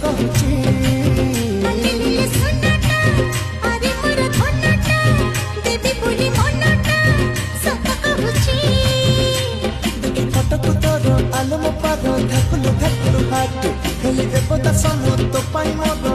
କହୁଛି ଫଟକୁ ତୋର ଆଲୋ ମୋ ପାଦ ଧାକୁଲୁ ଧାକୁଲୁ ହାଟ ହେଲେ ଦେବତା ସମୂହ ତୋ ପାଇଁ ମୋର